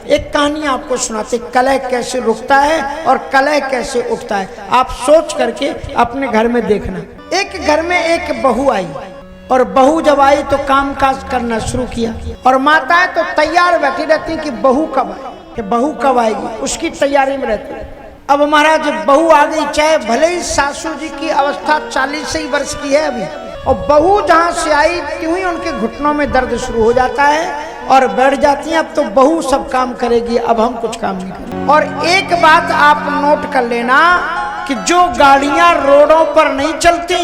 एक कहानी आपको सुनाते, कलह कैसे रुकता है और कलह कैसे उठता है। आप सोच करके अपने घर में देखना। एक घर में एक बहू आई और बहू जब आई तो काम काज करना शुरू किया और माताएं तो तैयार बैठी रहती कि बहू कब आए, कि बहू कब आएगी, उसकी तैयारी में रहती। अब महाराज बहू आ गई, चाहे भले ही सासू जी की अवस्था 40 ही वर्ष की है अभी, और बहू जहां से आई त्यों ही उनके घुटनों में दर्द शुरू हो जाता है और बैठ जाती हैं। अब तो बहू सब काम करेगी, अब हम कुछ काम नहीं करेंगे। और एक बात आप नोट कर लेना कि जो गाड़ियां रोडों पर नहीं चलती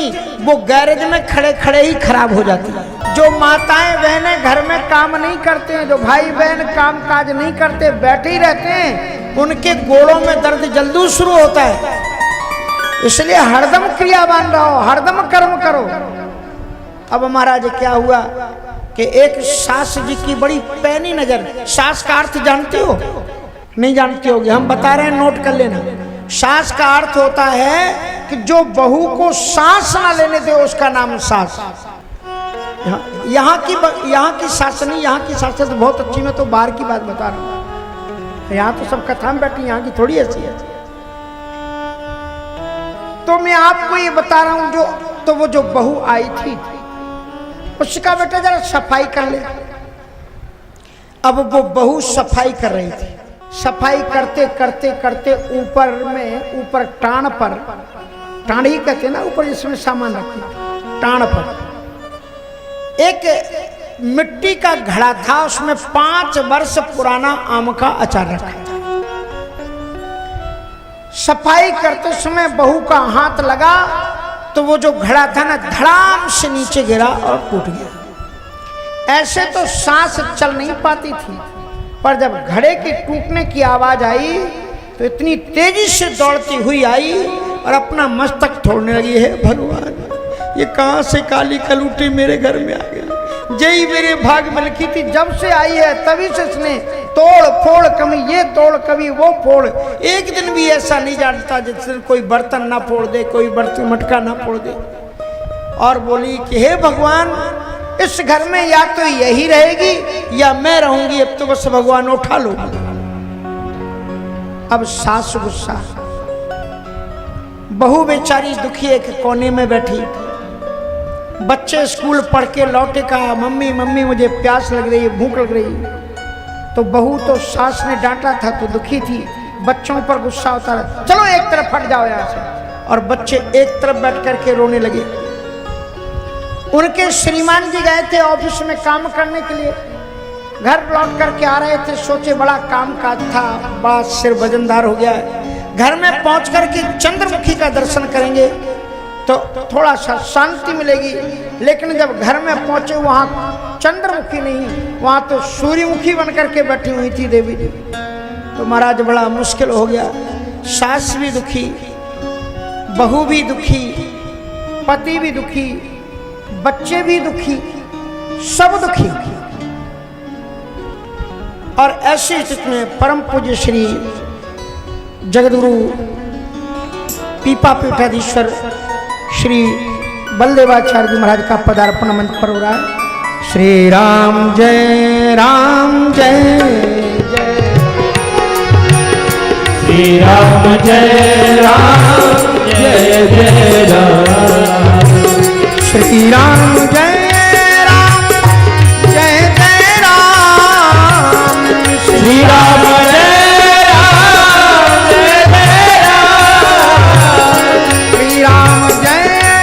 वो गैरेज में खड़े खड़े ही खराब हो जाती है। जो माताएं बहनें घर में काम नहीं करते हैं, जो भाई बहन काम काज नहीं करते, बैठे ही रहते हैं, उनके गोड़ों में दर्द जल्दी शुरू होता है। इसलिए हरदम क्रियावान रहो, हरदम कर्म करो। अब महाराज क्या हुआ कि एक सास जी की बड़ी पैनी नजर। सास का अर्थ जानते हो? नहीं जानते होगे, हम बता रहे हैं, नोट कर लेना। सास का अर्थ होता है कि जो बहू को सांस ना लेने दे उसका नाम सास। यहाँ की सास नहीं, यहाँ की सास तो बहुत अच्छी, मैं तो बाहर की बात बता रहा हूँ। यहाँ तो सब कथा में बैठी, यहाँ की थोड़ी ऐसी है। तो मैं आपको ये बता रहा हूँ, तो वो जो बहू आई थी उसका बेटा जरा सफाई कर ले। अब वो बहू सफाई कर रही थी। सफाई करते करते करते ऊपर टाण पर, टाण ही कहते हैं ना ऊपर जिसमें सामान रखते, टाण पर एक मिट्टी का घड़ा था, उसमें 5 वर्ष पुराना आम का अचार रखा था। सफाई करते समय बहू का हाथ लगा तो वो जो घड़ा था ना धड़ाम से नीचे गिरा और टूट गया। ऐसे तो सांस चल नहीं पाती थी, पर जब घड़े के टूटने की आवाज आई तो इतनी तेजी से दौड़ती हुई आई और अपना मस्तक छोड़ने लगी। है भगवान, ये कहां से काली कलूटी मेरे घर में आ गई। जय मेरे भाग में लिखी थी, जब से आई है तभी से इसने तोड़ फोड़, कभी ये तोड़ कभी वो फोड़। एक दिन भी ऐसा नहीं जानता जिस दिन कोई बर्तन ना फोड़ दे, कोई बर्तन मटका ना फोड़ दे। और बोली कि हे भगवान, इस घर में या तो यही रहेगी या मैं रहूंगी, अब तो बस भगवान उठा लो। अब सास गुस्सा, बहू बेचारी दुखी एक कोने में बैठी। बच्चे स्कूल पढ़ के लौटे, कहा मम्मी मम्मी मुझे प्यास लग रही है, भूख लग रही है। तो बहू तो सास ने डांटा था तो दुखी थी, बच्चों पर गुस्सा होता रहा, चलो एक तरफ हट जाओ यहाँ से। और बच्चे एक तरफ बैठ करके रोने लगे। उनके श्रीमान जी गए थे ऑफिस में काम करने के लिए, घर लौट करके आ रहे थे, सोचे बड़ा काम काज था, बड़ा सिर वजनदार हो गया है, घर में पहुंच करके चंद्रमुखी का दर्शन करेंगे तो थोड़ा सा शांति मिलेगी। लेकिन जब घर में पहुंचे वहां चंद्रमुखी नहीं, वहां तो सूर्यमुखी बन करके बैठी हुई थी देवी। तो महाराज बड़ा मुश्किल हो गया। सास भी दुखी, बहू भी दुखी, पति भी दुखी, बच्चे भी दुखी, सब दुखी। और ऐसी स्थिति में परम पूज्य श्री जगद्गुरु पीपा पीठाधीश्वर श्री बलदेवाचार्य जी महाराज का पदार्पण मंत्र पर हो रहा है। श्री राम जय जय, श्री राम जय जय राम, श्री राम जय जय राम, श्री राम जय राम, श्री राम जय राम,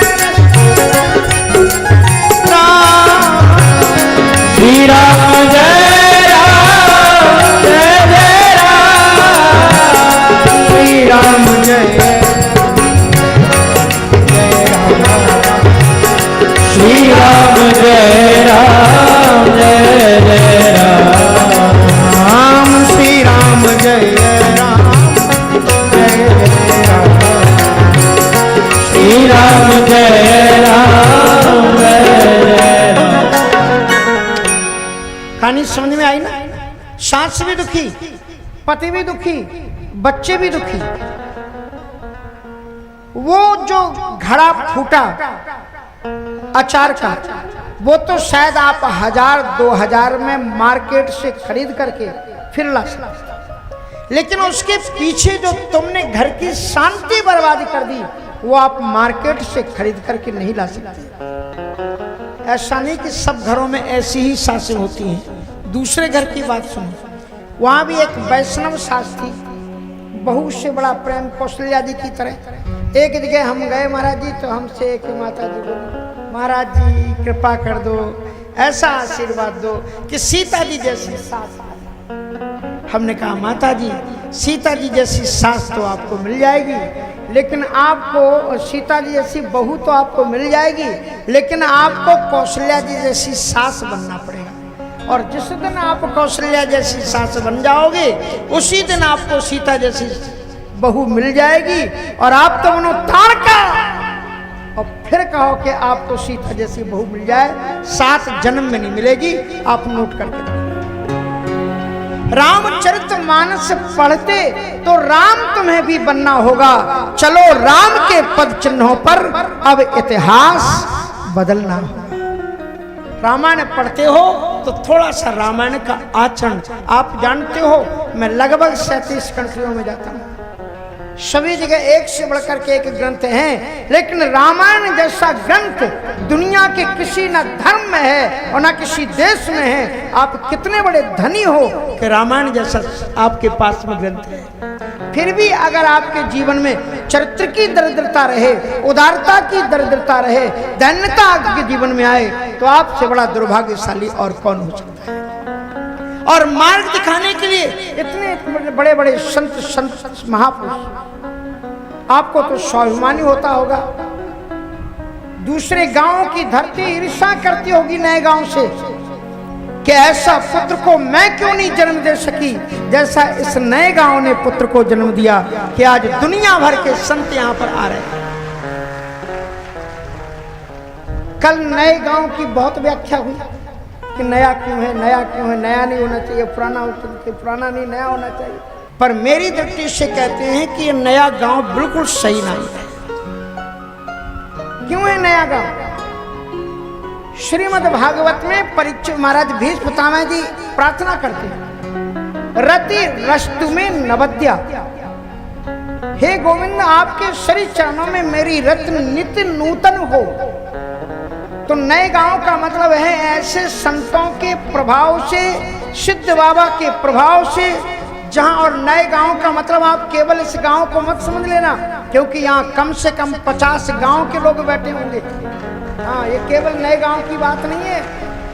श्री राम जय राम, श्री राम जय श्री राम जय राम, जय राम, श्री राम जय राम, श्री राम जय राम, कहानी समझ में आई ना? सास भी दुखी, पति भी दुखी, बच्चे भी दुखी। वो जो घड़ा फूटा अचार का, वो तो शायद आप 1000-2000 में मार्केट से खरीद करके फिर ला सकते, लेकिन उसके पीछे जो तुमने घर की शांति बर्बाद कर दी वो आप मार्केट से खरीद करके नहीं ला सकते। ऐसा नहीं कि सब घरों में ऐसी ही सासें होती हैं। दूसरे घर की बात सुनो, वहां भी एक वैष्णव सास थी, बहू से बड़ा प्रेम, कौशल्या जी की तरह। एक जगह हम गए महाराज जी, तो हमसे एक माता जी बोली, महाराज जी कृपा कर दो, ऐसा आशीर्वाद दो कि सीता जी जैसी सास। हमने कहा माता जी सीता जी जैसी सास तो आपको मिल जाएगी, लेकिन आपको सीता जी जैसी बहू तो आपको मिल जाएगी, लेकिन आपको कौशल्या जी जैसी सास बनना पड़ेगा। और जिस दिन आप कौशल्या जैसी सास बन जाओगे उसी दिन आपको सीता जैसी बहू मिल जाएगी, और आप तो उन्होंने ताड़का और फिर कहो कि आपको सीता जैसी बहू मिल जाए, 7 जन्म में नहीं मिलेगी। आप नोट करके देखो, रामचरितमानस पढ़ते तो राम तुम्हें भी बनना होगा। चलो राम के पद चिन्हों पर अब इतिहास बदलना होगा। रामायण पढ़ते हो तो थोड़ा सा रामायण का आचरण, आप जानते हो मैं लगभग 37 कंट्रियों में जाता हूँ, सभी जगह एक से बढ़कर के एक ग्रंथ हैं, लेकिन रामायण जैसा ग्रंथ दुनिया के किसी न धर्म में है और न किसी देश में है। आप कितने बड़े धनी हो कि रामायण जैसा आपके पास में ग्रंथ है। फिर भी अगर आपके जीवन में चरित्र की दरिद्रता रहे, उदारता की दरिद्रता रहे, दैन्यता आपके जीवन में आए, तो आपसे बड़ा दुर्भाग्यशाली और कौन हो सकता है। और मार्ग दिखाने के लिए इतने बड़े बड़े संत महापुरुष, आपको तो स्वाभिमानी होता होगा। दूसरे गांवों की धरती ईर्ष्या करती होगी नए गांव से कि ऐसा पुत्र को मैं क्यों नहीं जन्म दे सकी, जैसा इस नए गांव ने पुत्र को जन्म दिया कि आज दुनिया भर के संत यहां पर आ रहे हैं। कल नए गांव की बहुत व्याख्या हुई कि नया क्यों है, नया क्यों है, नया नहीं होना चाहिए, पुराना पुराना नहीं, नया होना चाहिए। पर मेरी दृष्टि से कहते हैं कि ये नया गांव बिल्कुल सही नहीं है। क्यों है नया गांव? श्रीमद् भागवत में परीक्षित महाराज भीष्म पितामह जी प्रार्थना करते हैं, रति रस्तु में नवद्या, हे गोविंद आपके श्री चरणों में मेरी रत्न नित्य नूतन हो। तो नए गांव का मतलब है ऐसे संतों के प्रभाव से, सिद्ध बाबा के प्रभाव से जहां, और नए गांव का मतलब आप केवल इस गांव को मत समझ लेना, क्योंकि यहाँ कम से कम 50 गांव के लोग बैठे होंगे। हाँ, ये केवल नए गांव की बात नहीं है,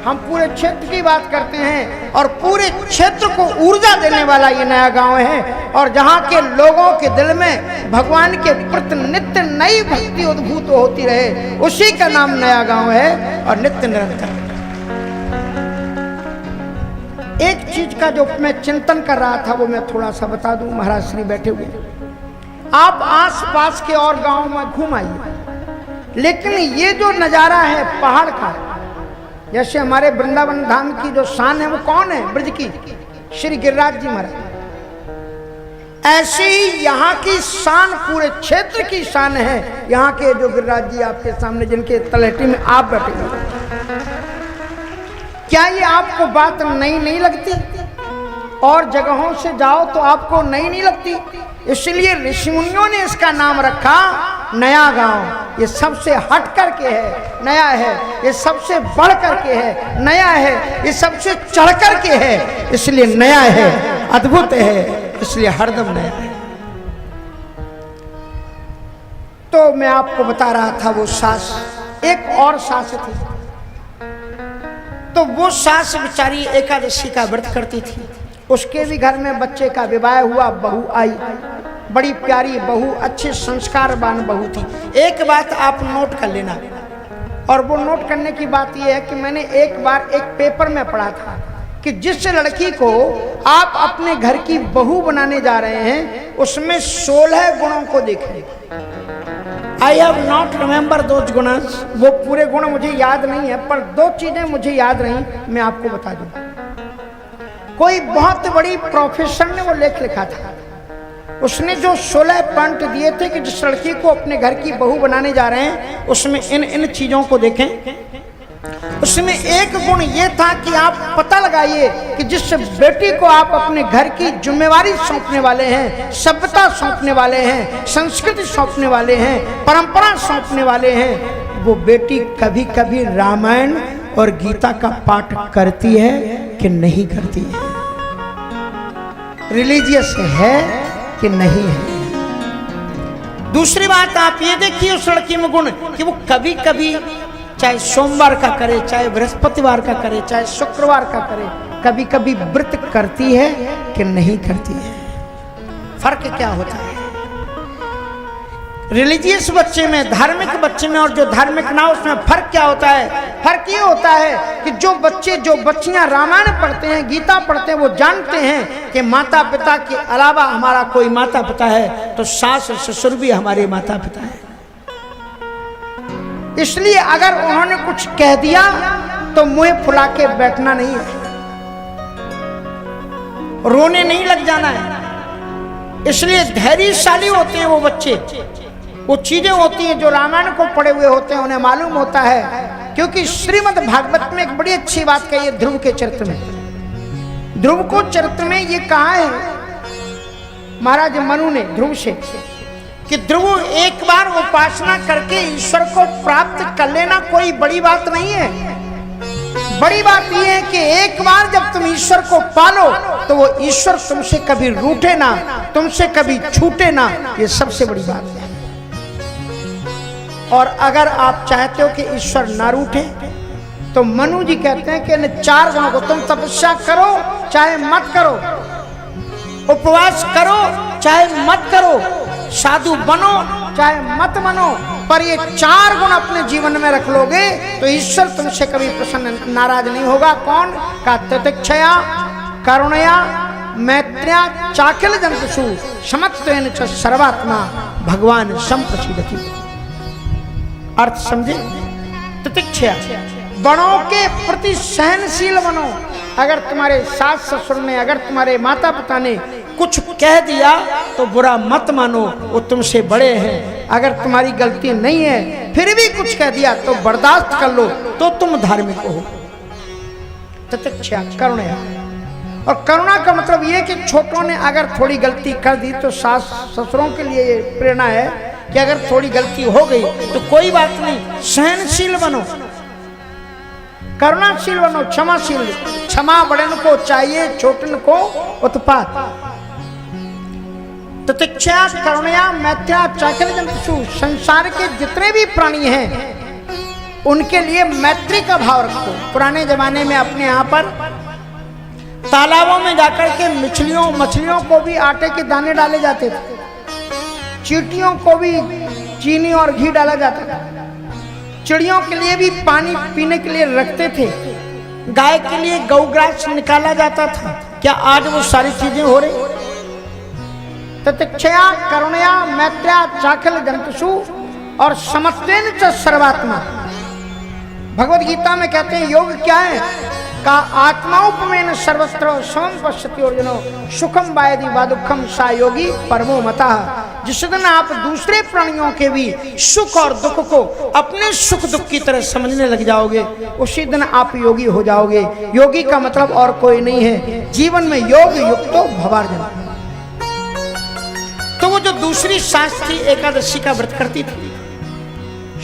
हम पूरे क्षेत्र की बात करते हैं, और पूरे क्षेत्र को ऊर्जा देने वाला ये नया गांव है। और जहाँ के लोगों के दिल में भगवान के प्रति नित्य नई भक्ति उद्भूत होती रहे, उसी का नाम नया गांव है, और नित्य निरंतर। एक चीज का जो मैं चिंतन कर रहा था वो मैं थोड़ा सा बता दूं। महाराज श्री बैठे हुए, आप आसपास के और गांव में घूम आइए, लेकिन ये जो नजारा है पहाड़ का, जैसे हमारे वृंदावन धाम की जो शान है वो कौन है? ब्रज की श्री गिरिराज जी महाराज। ऐसे ही यहाँ की शान पूरे क्षेत्र की शान है। यहाँ के जो गिरिराज जी आपके सामने, जिनके तलहटी में आप बैठे हुए, क्या ये आपको बात नई नहीं लगती? और जगहों से जाओ तो आपको नई नहीं लगती। इसलिए ऋषि मुनियों ने इसका नाम रखा नया गांव। ये सबसे हट करके है, नया है। ये सबसे बढ़ करके है, नया है। ये सबसे चढ़ करके है, इसलिए नया है, अद्भुत है, इसलिए हरदम नया है। तो मैं आपको बता रहा था वो सास, एक और सास थी। तो वो सास बेचारी एकादशी का व्रत करती थी। उसके भी घर में बच्चे का विवाह हुआ, बहू आई, बड़ी प्यारी बहू, अच्छे संस्कारवान बहू थी। एक बात आप नोट कर लेना, और वो नोट करने की बात यह है कि मैंने एक बार एक पेपर में पढ़ा था कि जिस लड़की को आप अपने घर की बहू बनाने जा रहे हैं उसमें 16 गुणों को देखें। I have not remember those gunas, वो पूरे गुण मुझे याद नहीं है, पर 2 चीजें मुझे याद रही, मैं आपको बता दूं। कोई बहुत बड़ी प्रोफेसर ने वो लेख लिखा था, उसने जो 16 पॉइंट दिए थे कि जिस लड़की को अपने घर की बहू बनाने जा रहे हैं उसमें इन इन चीजों को देखें। उसमें एक गुण ये था कि आप पता लगाइए कि जिस बेटी को आप अपने घर की जिम्मेवारी सौंपने वाले हैं, सभ्यता सौंपने वाले हैं, संस्कृति सौंपने वाले हैं, परंपरा सौंपने वाले हैं, वो बेटी कभी कभी रामायण और गीता का पाठ करती है कि नहीं करती है, रिलीजियस है कि नहीं है। दूसरी बात आप ये देखिए उस लड़की में गुण कि वो कभी कभी चाहे सोमवार का करे, चाहे बृहस्पतिवार का करे, चाहे शुक्रवार का करे, कभी कभी व्रत करती है कि नहीं करती है। फर्क क्या होता है रिलीजियस बच्चे में, धार्मिक बच्चे में और जो धार्मिक ना उसमें फर्क क्या होता है? फर्क ये होता है कि जो बच्चे जो बच्चियां रामायण पढ़ते हैं, गीता पढ़ते हैं, वो जानते हैं कि माता पिता के अलावा हमारा कोई माता पिता है, तो सास ससुर भी हमारे माता पिता है। इसलिए अगर उन्होंने कुछ कह दिया तो मुंह फुला के बैठना नहीं है, रोने नहीं लग जाना है। इसलिए धैर्यशाली होते हैं वो बच्चे। वो चीजें होती हैं जो रामायण को पढ़े हुए होते हैं, उन्हें मालूम होता है, क्योंकि श्रीमद् भागवत में एक बड़ी अच्छी बात कही है ध्रुव के चरित्र में। ध्रुव को चरित्र में ये कहा है महाराज मनु ने ध्रुव से कि ध्रुव एक बार उपासना करके ईश्वर को प्राप्त कर लेना कोई बड़ी बात नहीं है। बड़ी बात यह है कि एक बार जब तुम ईश्वर को पालो तो वो ईश्वर तुमसे कभी रूठे ना, तुमसे कभी छूटे ना, ये सबसे बड़ी बात है। और अगर आप चाहते हो कि ईश्वर ना रूठे तो मनु जी कहते हैं कि इन 4 गुणों को तुम तपस्या करो चाहे मत करो, उपवास करो चाहे मत करो, साधु बनो चाहे मत बनो, पर ये 4 गुण अपने जीवन में रख लोगे तो ईश्वर तुमसे कभी प्रसन्न नाराज नहीं होगा। कौन? का तितिक्षया, करुणया, मैत्र्या, चाकिल जंतुषु, समत्वेन च सर्वात्मा भगवान संप्रसीदति। अर्थ समझे? तितिक्षया, बड़ों के प्रति सहनशील बनो। अगर तुम्हारे सास ससुर ने, अगर तुम्हारे माता पिता ने कुछ कह दिया तो बुरा मत मानो, वो तुमसे बड़े हैं। अगर तुम्हारी गलती नहीं है फिर भी कुछ कह दिया तो बर्दाश्त कर लो, तो तुम धार्मिक हो। तितिक्षा, करुणा। और करुणा का मतलब ये कि छोटों ने अगर थोड़ी गलती कर दी तो सास ससुरों के लिए ये प्रेरणा है कि अगर थोड़ी गलती हो गई तो कोई बात नहीं, सहनशील बनो, करुणाशील बनो, क्षमाशील। क्षमा बड़न को चाहिए, छोटन को उत्पात। तितिक्षा, करुणया, मैत्र्या, चाकिल जंतुषु, संसार के जितने भी प्राणी हैं उनके लिए मैत्री का भाव रखो। पुराने जमाने में अपने यहाँ पर तालाबों में जाकर के मछलियों को भी आटे के दाने डाले जाते थे, चींटियों को भी चीनी और घी डाला जाता था, चिड़ियों के लिए भी पानी पीने के लिए रखते थे, गाय के लिए गौग्रास निकाला जाता था। क्या आज वो सारी चीजें हो रही? तितिक्षया, करुणया, मैत्र्या, चाकिल जंतुषु और समत्वेन च सर्वात्मा। भगवद गीता में कहते हैं योग क्या है? का आत्माउपमेन सर्वत्र समं पश्यति अर्जुनो सुखम वायदि वा दुखम सा योगी परमो मतः। जिस दिन आप दूसरे प्राणियों के भी सुख और दुख को अपने सुख दुख की तरह समझने लग जाओगे, उसी दिन आप योगी हो जाओगे। योगी का मतलब और कोई नहीं है, जीवन में योग युक्तो भवार्जन। तो वो जो दूसरी सास थी एकादशी का व्रत करती थी,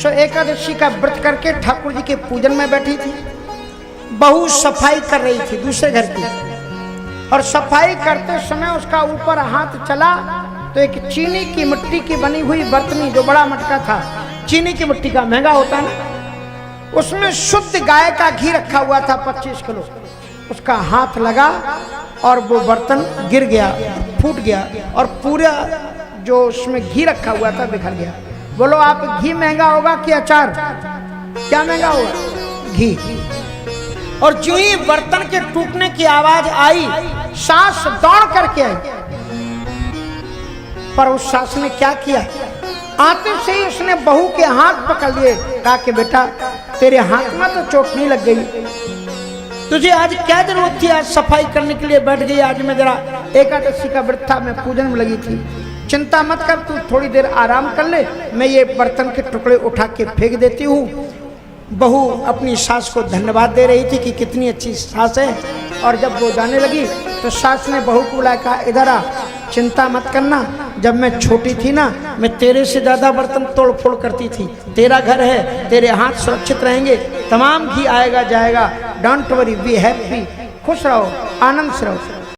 सो एकादशी का व्रत करके ठाकुर जी के पूजन में बैठी थी। बहू सफाई कर रही थी दूसरे घर की, और सफाई करते समय उसका ऊपर हाथ चला तो एक चीनी की मिट्टी की बनी हुई बर्तनी, जो बड़ा मटका था, चीनी की मिट्टी का महंगा होता है ना, उसमें शुद्ध गाय का घी रखा हुआ था 25 किलो। उसका हाथ लगा और वो बर्तन गिर गया, फूट गया, और पूरा जो उसमें घी रखा हुआ था बिखर गया। बोलो आप, घी महंगा होगा कि अचार? क्या महंगा होगा? घी। और जो ही बर्तन के टूटने की आवाज आई, सास दौड़ करके आई, पर उस सास ने क्या किया? आते से ही उसने बहू के हाथ पकड़ लिए, कहा कि बेटा तेरे हाथ में तो चोट नहीं लग गई, तुझे आज क्या जरूरत थी आज सफाई करने के लिए बैठ गई? आज मैं जरा एकादशी का व्रत था, मैं पूजन में लगी थी, चिंता मत कर, तू थोड़ी देर आराम कर ले, मैं ये बर्तन के टुकड़े उठा के फेंक देती हूँ। बहू अपनी सास को धन्यवाद दे रही थी कि कितनी अच्छी सास है। और जब वो जाने लगी तो सास ने बहू को बुलाया, कहा इधर आ, चिंता मत करना, जब मैं छोटी थी ना मैं तेरे से ज़्यादा बर्तन तोड़ फोड़ करती थी, तेरा घर है, तेरे हाथ सुरक्षित रहेंगे, तमाम घी आएगा जाएगा, डोंट वरी, बी हैप्पी, खुश रहो, आनंद से रहो।